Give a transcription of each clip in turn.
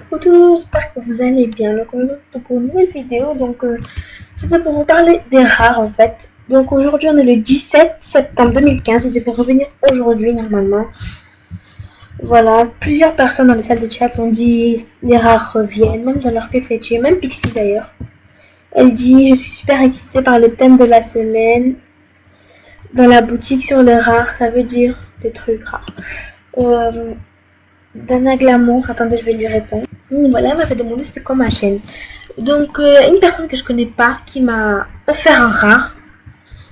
Coucou tout le monde, j'espère que vous allez bien. Donc on est là pour une nouvelle vidéo. Donc c'était pour vous parler des rares en fait. Donc aujourd'hui on est le 17 septembre 2015. Il devait revenir aujourd'hui normalement. Voilà, plusieurs personnes dans les salles de chat ont dit les rares reviennent, même dans leur que fais-tu, même Pixie d'ailleurs. Elle dit je suis super excitée par le thème de la semaine. Dans la boutique sur les rares, ça veut dire des trucs rares. Dana Glamour, attendez, je vais lui répondre. Voilà, elle m'avait demandé c'était quoi ma chaîne. Donc, une personne que je connais pas qui m'a offert un rare.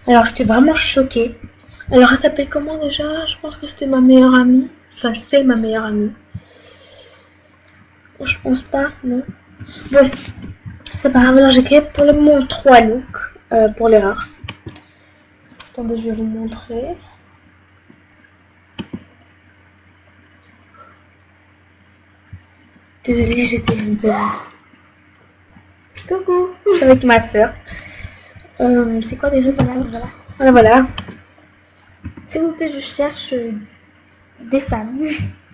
Alors, j'étais vraiment choquée. Alors, elle s'appelle comment déjà? Je pense que c'était ma meilleure amie. Enfin, c'est ma meilleure amie. Je pense pas, non. Bon, c'est pas grave. Alors, j'ai créé pour le moment 3 looks pour les rares. Attendez, je vais vous montrer. Désolée, j'étais un peu. Coucou, avec ma soeur. C'est quoi déjà ça compte? Voilà, voilà. S'il vous plaît, je cherche des femmes.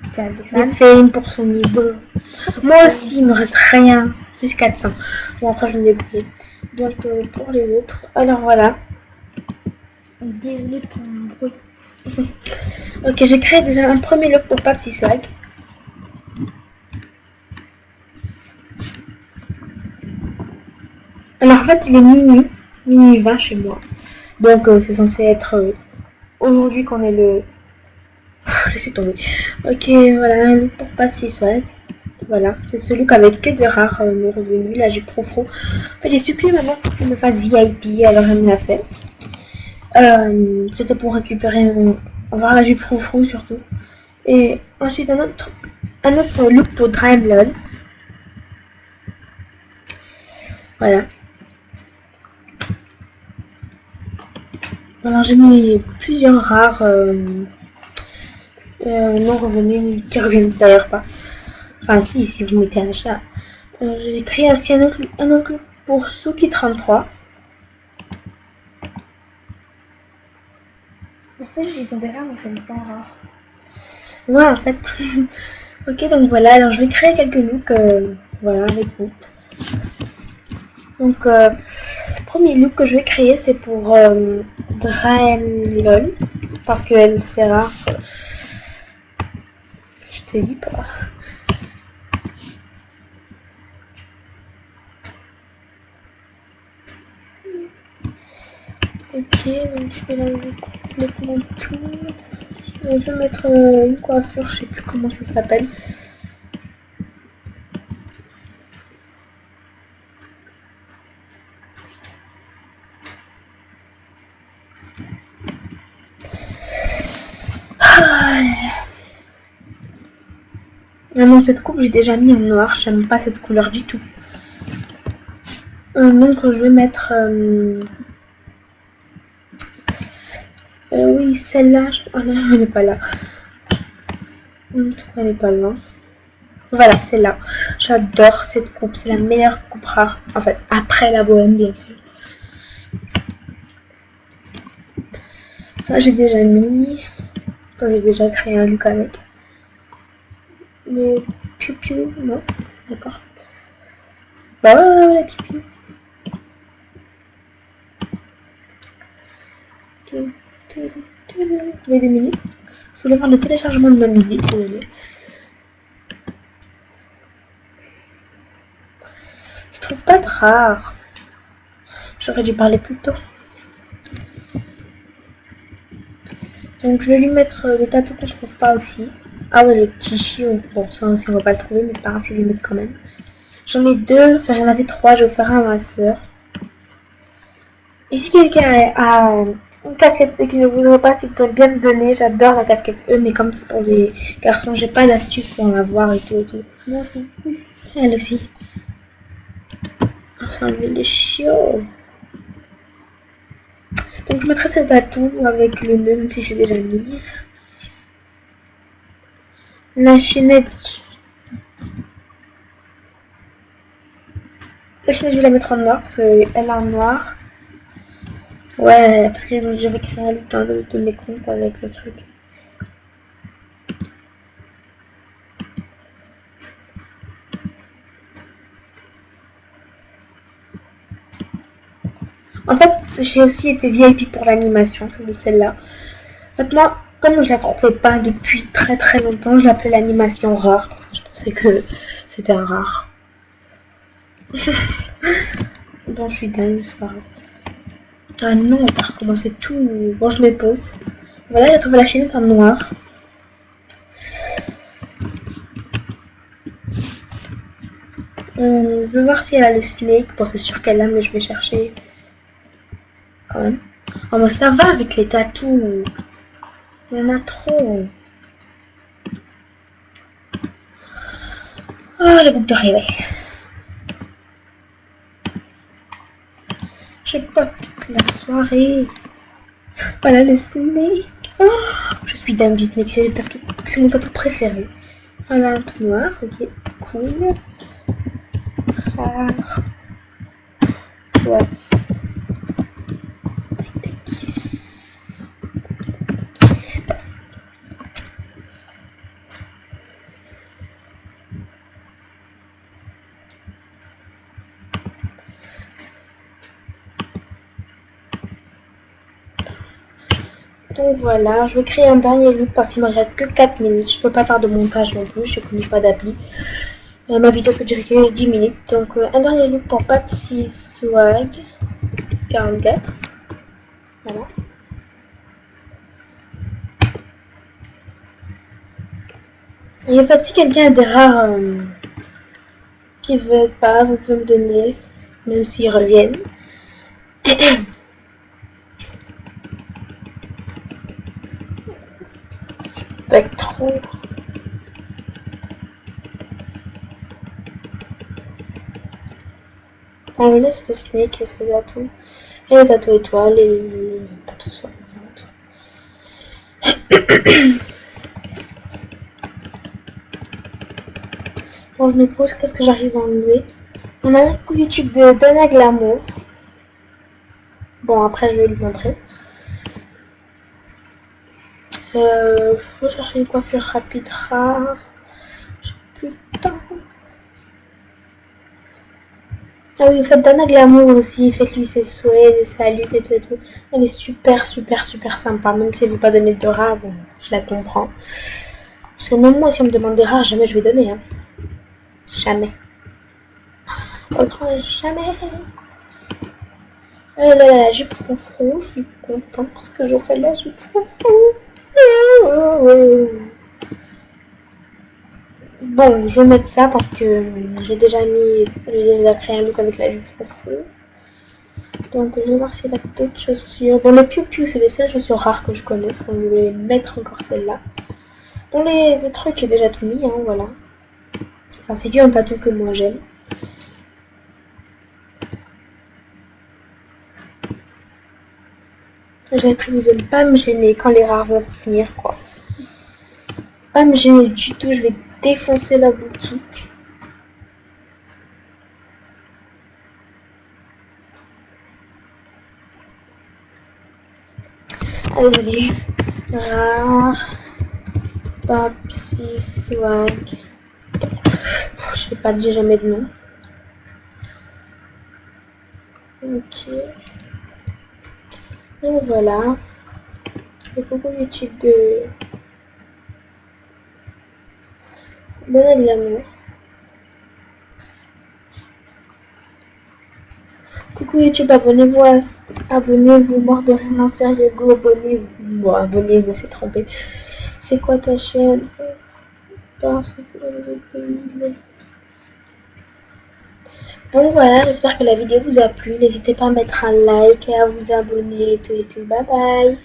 Enfin, des fans pour son niveau. Moi aussi, il me reste rien. Juste 400. Bon, après, je vais me débrouiller. Donc, pour les autres. Alors, voilà. Désolée pour mon bruit. Ok, j'ai créé déjà un premier look pour Papsy Swag. Alors, en fait, il est minuit 20 chez moi. Donc, c'est censé être aujourd'hui qu'on est le. Laissez tomber. Ok, voilà, un look pour Papsy Swag. Voilà, c'est ce look avec que des rares nous revenus. Là, j'ai Profro. En fait, j'ai supplié ma mère pour qu'elle me fasse VIP, alors elle me l'a fait. C'était pour récupérer avoir la jupe froufrou surtout. Et ensuite un autre look pour Drive LOL. Voilà. Alors j'ai mis plusieurs rares non revenus qui reviennent d'ailleurs pas. Enfin si vous mettez un chat. J'ai créé aussi un autre look pour Suki33. En fait, ils ont des rares, mais ça n'est pas rare. Ouais, en fait. Ok, donc voilà. Alors, je vais créer quelques looks voilà, avec vous. Donc, le premier look que je vais créer, c'est pour Draemlol. Parce qu'elle, c'est rare. Je te dis pas. Ok, donc je vais l'enlever complètement tout. Et je vais mettre une coiffure, je sais plus comment ça s'appelle. Ah non, cette coupe j'ai déjà mis en noir, j'aime pas cette couleur du tout. Donc je vais mettre oui, celle-là. Oh non, elle n'est pas là. En tout cas, elle n'est pas là. Voilà, celle-là. J'adore cette coupe. C'est la meilleure coupe rare. En fait, après la bohème, bien sûr. Ça, j'ai déjà mis. J'ai déjà créé un look avec. Le piou-piou, non. D'accord. Bah ouais, la piou-piou. Les 2 minutes. Je voulais faire le téléchargement de ma musique, désolée. Je trouve pas de rare. J'aurais dû parler plus tôt. Donc je vais lui mettre des tatous qu'on ne trouve pas aussi. Ah ouais, le petit chiot. Bon, ça aussi on va pas le trouver, mais c'est pas grave, je vais lui mettre quand même. J'en ai 2, enfin j'en avais 3, je vais faire un à ma soeur. Et si quelqu'un a une casquette E qui ne voudrait pas, s'il peut bien me donner. J'adore la casquette E, mais comme c'est pour les garçons, j'ai pas d'astuce pour en avoir et tout et tout. Moi aussi. Elle aussi. On s'est enlevé le chiot. Donc je mettrai ce tatou avec le nœud, même si je l'ai déjà mis. La chaînette. La chaînette, je vais la mettre en noir, parce qu'elle est en noir. Ouais, parce que j'avais créé un look dans de mes comptes avec le truc. j'ai aussi été VIP pour l'animation, celle-là. En fait, moi, comme je la trouvais pas depuis très très longtemps, je l'appelais l'animation rare parce que je pensais que c'était un rare. Bon, je suis dingue, c'est pas grave. Ah non, on va recommencer tout. Bon, je me pose. Voilà, j'ai trouvé la chaînette en noir. Je vais voir si elle a le snake. Bon, c'est sûr qu'elle a, mais je vais chercher quand même. Oh, bah ça va avec les tatous. On en a trop. Oh, les boucles d'oreilles, ouais. J'ai pas toute la soirée. Voilà le snake. Oh, je suis dame du snake. C'est mon tatou préféré. Voilà, un tout noir. Ok, cool. Rare. Ouais. Donc voilà, je vais créer un dernier look parce qu'il me reste que 4 minutes. Je peux pas faire de montage non plus, je connais pas d'appli. Ma vidéo peut durer que 10 minutes. Donc un dernier look pour Papsi Swag 44. Voilà. Et en fait, si quelqu'un a des rares qui veut pas, vous pouvez me donner, même s'ils reviennent. Spectro. On laisse le snake, qu'est-ce que tatou. Et le tatou étoile et le tatou sur le ventre. Bon, je me pose, qu'est-ce que j'arrive à enlever. On a un coup YouTube de Dana Glamour. Bon, après, je vais lui montrer. Faut chercher une coiffure rapide rare. J'ai plus de temps. Ah oui, faites Dana Glamour aussi. Faites-lui ses souhaits, des saluts et tout et tout. Elle est super, super, super sympa. Même si elle ne veut pas donner de rares, bon, je la comprends. Parce que même moi, si on me demande des rares, jamais je vais donner. Hein. Jamais. Au grand jamais. La jupe froufrou, je suis contente parce que je fais la jupe froufrou. Bon, je vais mettre ça parce que j'ai déjà créé un look avec la jupe froufrou. Donc je vais voir s'il y a d'autres chaussures. Bon, le piou-piou, c'est les seules chaussures rares que je connaisse. Donc je vais mettre encore celle-là. Bon, les trucs, j'ai déjà tout mis, hein, voilà. Enfin, c'est du un tatou que moi j'aime. J'avais prévu de ne pas me gêner quand les rares vont revenir, quoi. Pas me gêner du tout, je vais défoncer la boutique. Allez, rare, Papsi Swag. Je sais pas, j'ai jamais de nom. Ok. Donc voilà. Le coucou YouTube de Dana Glamour. Coucou YouTube, abonnez-vous, mort de rien, sérieux, go, abonnez-vous. Bon, abonnez-vous, c'est trompé. C'est quoi ta chaîne? Parce que les autres pays. Bon voilà, j'espère que la vidéo vous a plu. N'hésitez pas à mettre un like et à vous abonner et tout et tout. Bye bye.